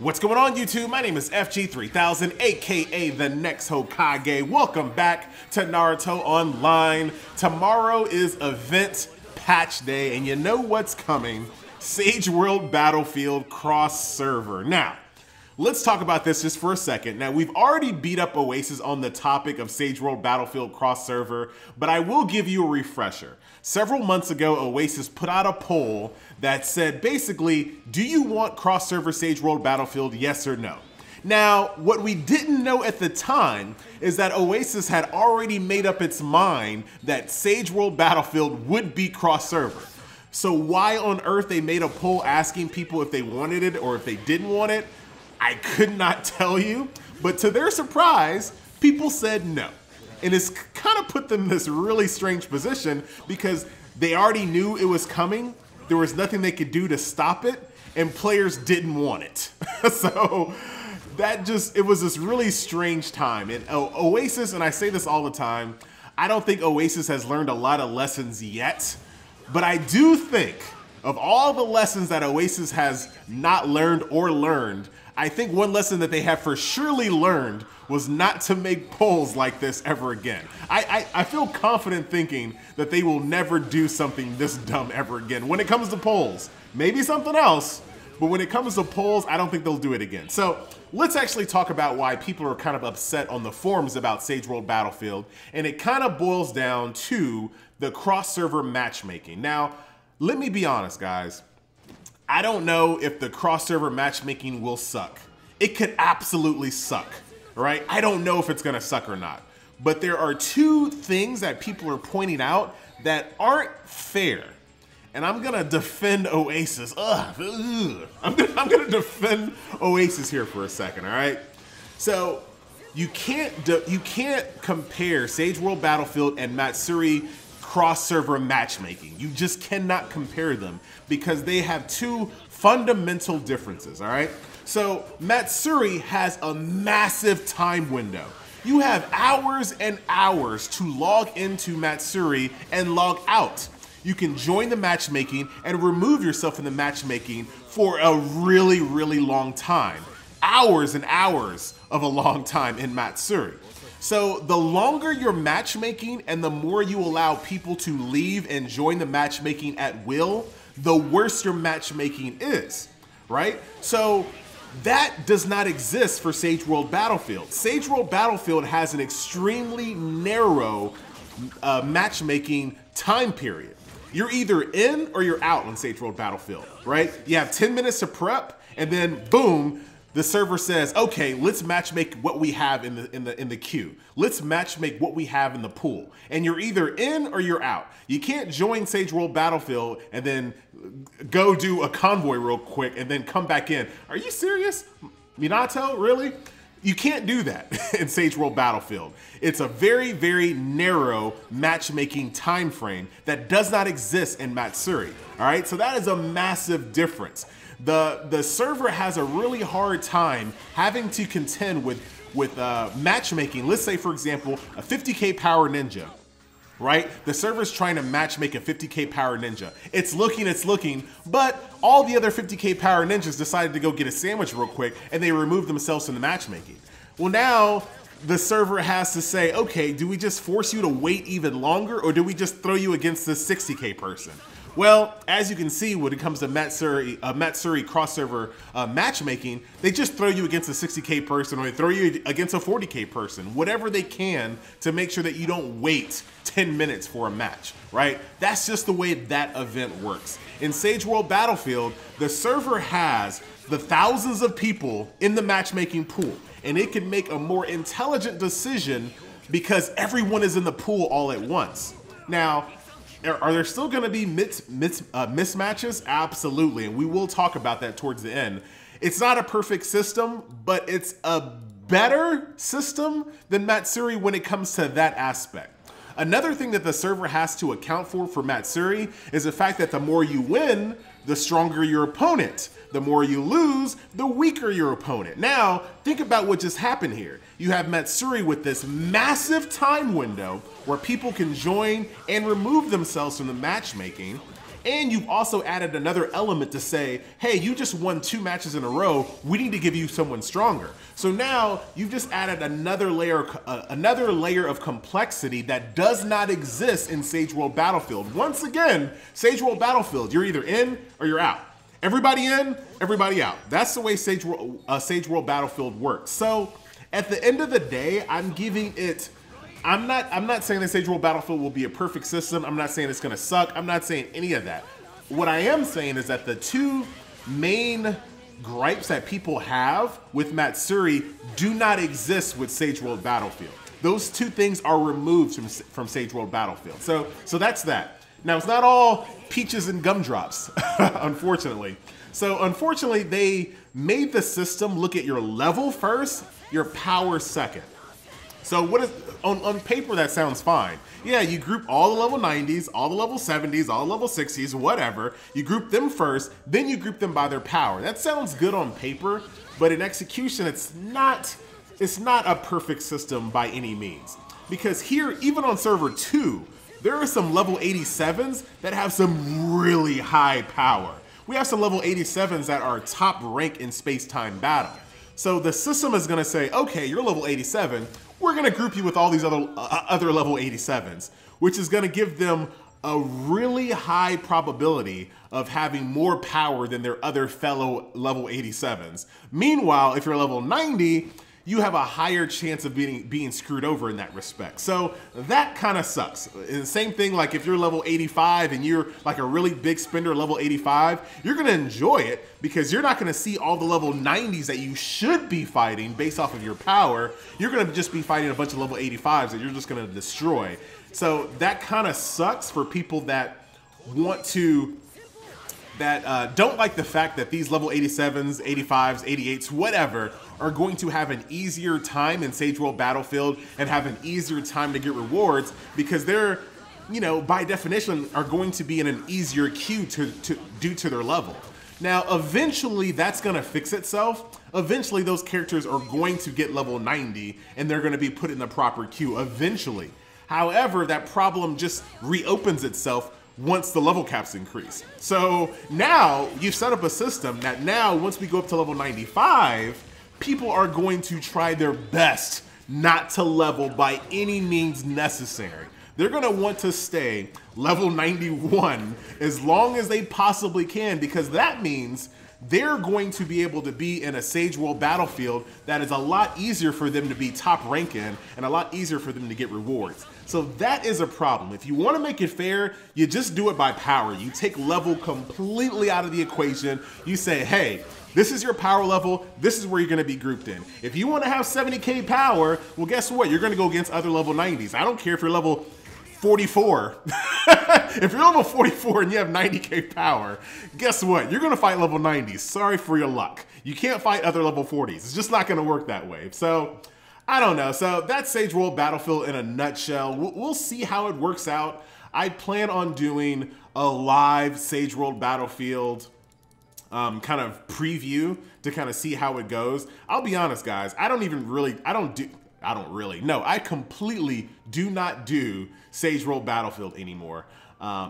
What's going on, YouTube? My name is FG3000, aka the next Hokage. Welcome back to Naruto Online. Tomorrow is event patch day, and you know what's coming. Sage World Battlefield cross server. Now, let's talk about this just for a second. Now, we've already beat up Oasis on the topic of Sage World Battlefield cross server, but I will give you a refresher. Several months ago, Oasis put out a poll that said, basically, do you want cross server Sage World Battlefield, yes or no? Now, what we didn't know at the time is that Oasis had already made up its mind that Sage World Battlefield would be cross server. So why on earth they made a poll asking people if they wanted it or if they didn't want it, I could not tell you, but to their surprise, people said no. And it's kind of put them in this really strange position because they already knew it was coming. There was nothing they could do to stop it, and players didn't want it. So it was this really strange time. And Oasis, and I say this all the time, I don't think Oasis has learned a lot of lessons yet, but I do think of all the lessons that Oasis has not learned or learned, I think one lesson that they have for surely learned was not to make polls like this ever again. I feel confident thinking that they will never do something this dumb ever again. When it comes to polls, maybe something else, but when it comes to polls, I don't think they'll do it again. So let's actually talk about why people are kind of upset on the forums about Sage World Battlefield, and it kind of boils down to the cross-server matchmaking. Now, let me be honest, guys. I don't know if the cross-server matchmaking will suck. It could absolutely suck, right? I don't know if it's gonna suck or not. But there are two things that people are pointing out that aren't fair. And I'm gonna defend Oasis. I'm gonna defend Oasis here for a second, all right? So you can't compare Sage World Battlefield and Matsuri cross-server matchmaking. You just cannot compare them because they have two fundamental differences, all right? So Matsuri has a massive time window. You have hours and hours to log into Matsuri and log out. You can join the matchmaking and remove yourself from the matchmaking for a really, really long time. Hours and hours of a long time in Matsuri. So the longer your matchmaking and the more you allow people to leave and join the matchmaking at will, the worse your matchmaking is, right? So that does not exist for Sage World Battlefield. Sage World Battlefield has an extremely narrow matchmaking time period. You're either in or you're out on Sage World Battlefield, right? You have 10 minutes to prep, and then boom, the server says, okay, let's matchmake what we have in the queue. Let's matchmake what we have in the pool. And you're either in or you're out. You can't join Sage World Battlefield and then go do a convoy real quick and then come back in. Are you serious? Minato, really? You can't do that in Sage World Battlefield. It's a very, very narrow matchmaking time frame that does not exist in Matsuri. All right, so that is a massive difference. The server has a really hard time having to contend with matchmaking. Let's say, for example, a 50k power ninja, right? The server's trying to matchmake a 50k power ninja. It's looking, but all the other 50k power ninjas decided to go get a sandwich real quick and they removed themselves from the matchmaking. Well, now the server has to say, okay, do we just force you to wait even longer or do we just throw you against this 60k person? Well, as you can see, when it comes to Matsuri cross-server matchmaking, they just throw you against a 60k person or they throw you against a 40k person, whatever they can to make sure that you don't wait 10 minutes for a match, right? That's just the way that event works. In Sage World Battlefield, the server has the thousands of people in the matchmaking pool, and it can make a more intelligent decision because everyone is in the pool all at once. Now, are there still going to be mismatches? Absolutely, and we will talk about that towards the end. It's not a perfect system, but it's a better system than Matsuri when it comes to that aspect. Another thing that the server has to account for Matsuri is the fact that the more you win, the stronger your opponent. The more you lose, the weaker your opponent. Now, think about what just happened here. You have Matsuri with this massive time window where people can join and remove themselves from the matchmaking. And you've also added another element to say, hey, you just won 2 matches in a row. We need to give you someone stronger. So now you've just added another layer of complexity that does not exist in Sage World Battlefield. Once again, Sage World Battlefield, you're either in or you're out. Everybody in, everybody out. That's the way Sage World Battlefield works. So at the end of the day, I'm giving it. I'm not saying that Sage World Battlefield will be a perfect system. I'm not saying it's gonna suck. I'm not saying any of that. What I am saying is that the 2 main gripes that people have with Matsuri do not exist with Sage World Battlefield. Those 2 things are removed from Sage World Battlefield. So that's that. Now it's not all peaches and gumdrops, unfortunately. So unfortunately, they made the system look at your level first, your power second. So what is on paper that sounds fine. Yeah, you group all the level 90s, all the level 70s, all the level 60s, whatever. You group them first, then you group them by their power. That sounds good on paper, but in execution, it's not a perfect system by any means. Because here, even on server 2, there are some level 87s that have some really high power. We have some level 87s that are top rank in space-time battle. So the system is gonna say, okay, you're level 87, we're gonna group you with all these other level 87s, which is gonna give them a really high probability of having more power than their other fellow level 87s. Meanwhile, if you're level 90, you have a higher chance of being screwed over in that respect. So that kind of sucks. And same thing, like if you're level 85 and you're like a really big spender level 85, you're gonna enjoy it because you're not gonna see all the level 90s that you should be fighting based off of your power. You're gonna just be fighting a bunch of level 85s that you're just gonna destroy. So that kind of sucks for people that want to don't like the fact that these level 87s, 85s, 88s, whatever, are going to have an easier time in Sage World Battlefield and have an easier time to get rewards because they're, you know, by definition, are going to be in an easier queue due to their level. Now, eventually, that's gonna fix itself. Eventually, those characters are going to get level 90 and they're gonna be put in the proper queue eventually. However, that problem just reopens itself once the level caps increase. So now you've set up a system that now once we go up to level 95, people are going to try their best not to level by any means necessary. They're gonna want to stay level 91 as long as they possibly can because that means they're going to be able to be in a Sage World Battlefield that is a lot easier for them to be top rank in and a lot easier for them to get rewards. So that is a problem. If you want to make it fair, you just do it by power. You take level completely out of the equation. You say, hey, this is your power level. This is where you're going to be grouped in. If you want to have 70K power, well, guess what? You're going to go against other level 90s. I don't care if you're level 44. If you're level 44 and you have 90K power, guess what? You're gonna fight level 90s. Sorry for your luck. You can't fight other level 40s. It's just not gonna work that way. So, I don't know. So that's Sage World Battlefield in a nutshell. We'll see how it works out. I plan on doing a live Sage World Battlefield kind of preview to kind of see how it goes. I'll be honest, guys. I completely do not do Sage World Battlefield anymore.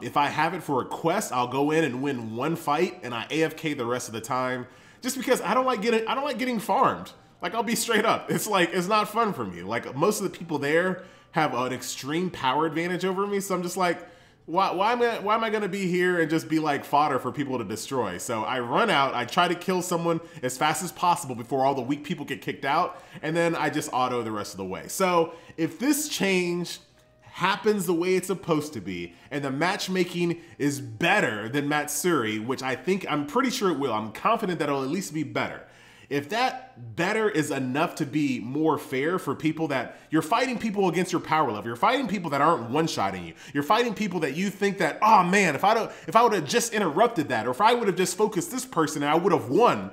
If I have it for a quest, I'll go in and win one fight and I AFK the rest of the time just because I don't like getting farmed. Like, I'll be straight up. It's like, it's not fun for me. Like, most of the people there have an extreme power advantage over me. So I'm just like, why am I gonna be here and just be like fodder for people to destroy? So I run out, I try to kill someone as fast as possible before all the weak people get kicked out, and then I just auto the rest of the way. So if this change happens the way it's supposed to be, and the matchmaking is better than Matsuri, which I'm pretty sure it will, I'm confident that it'll at least be better. If that better is enough to be more fair for people that you're fighting people against your power level, you're fighting people that aren't one-shotting you, you're fighting people that you think that, oh man, if I would have just interrupted that, or if I would have just focused this person and I would have won,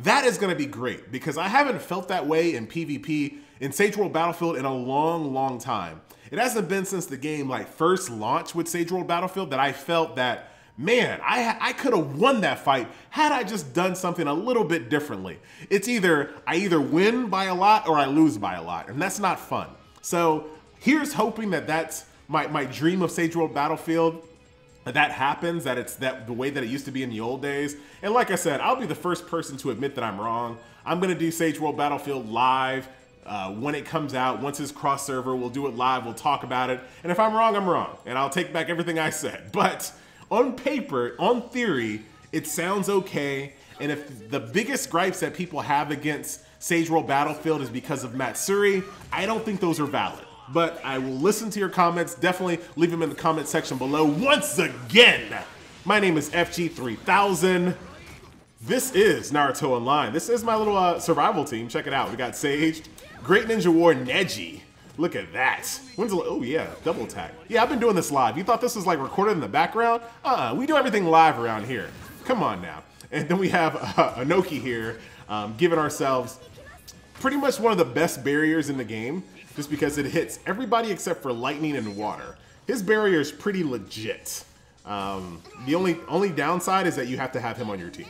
that is gonna be great because I haven't felt that way in PvP in Sage World Battlefield in a long, long time. It hasn't been since the game like first launched with Sage World Battlefield that I felt that, man, I could have won that fight had I just done something a little bit differently. It's I either win by a lot or I lose by a lot, and that's not fun. So here's hoping that that's my dream of Sage World Battlefield that happens, that it's the way that it used to be in the old days. And like I said, I'll be the first person to admit that I'm wrong. I'm gonna do Sage World Battlefield live when it comes out. Once it's cross server, we'll do it live, we'll talk about it. And if I'm wrong, and I'll take back everything I said. But on paper, on theory, it sounds okay. And if the biggest gripes that people have against Sage World Battlefield is because of Matsuri, I don't think those are valid. But I will listen to your comments. Definitely leave them in the comment section below. Once again, my name is FG3000. This is Naruto Online. This is my little survival team. Check it out. We got Sage, Great Ninja War Neji. Look at that. Oh yeah, double attack. Yeah, I've been doing this live. You thought this was like recorded in the background? We do everything live around here. Come on now. And then we have Anoki here, giving ourselves pretty much one of the best barriers in the game, just because it hits everybody except for lightning and water. His barrier is pretty legit. The only downside is that you have to have him on your team.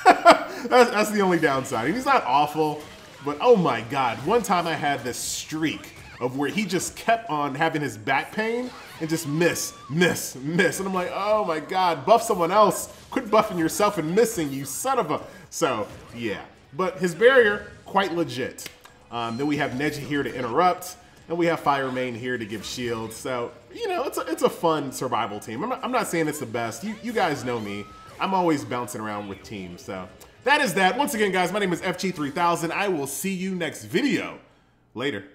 that's the only downside. And he's not awful, but oh my God. One time I had this streak of where he just kept on having his back pain and just miss. And I'm like, oh my God, buff someone else. Quit buffing yourself and missing, you son of a... So, yeah. But his barrier, quite legit. Then we have Neji here to interrupt, and we have Fire Main here to give shield. So, you know, it's a fun survival team. I'm not saying it's the best. You guys know me. I'm always bouncing around with teams. So, that is that. Once again, guys, my name is FG3000. I will see you next video. Later.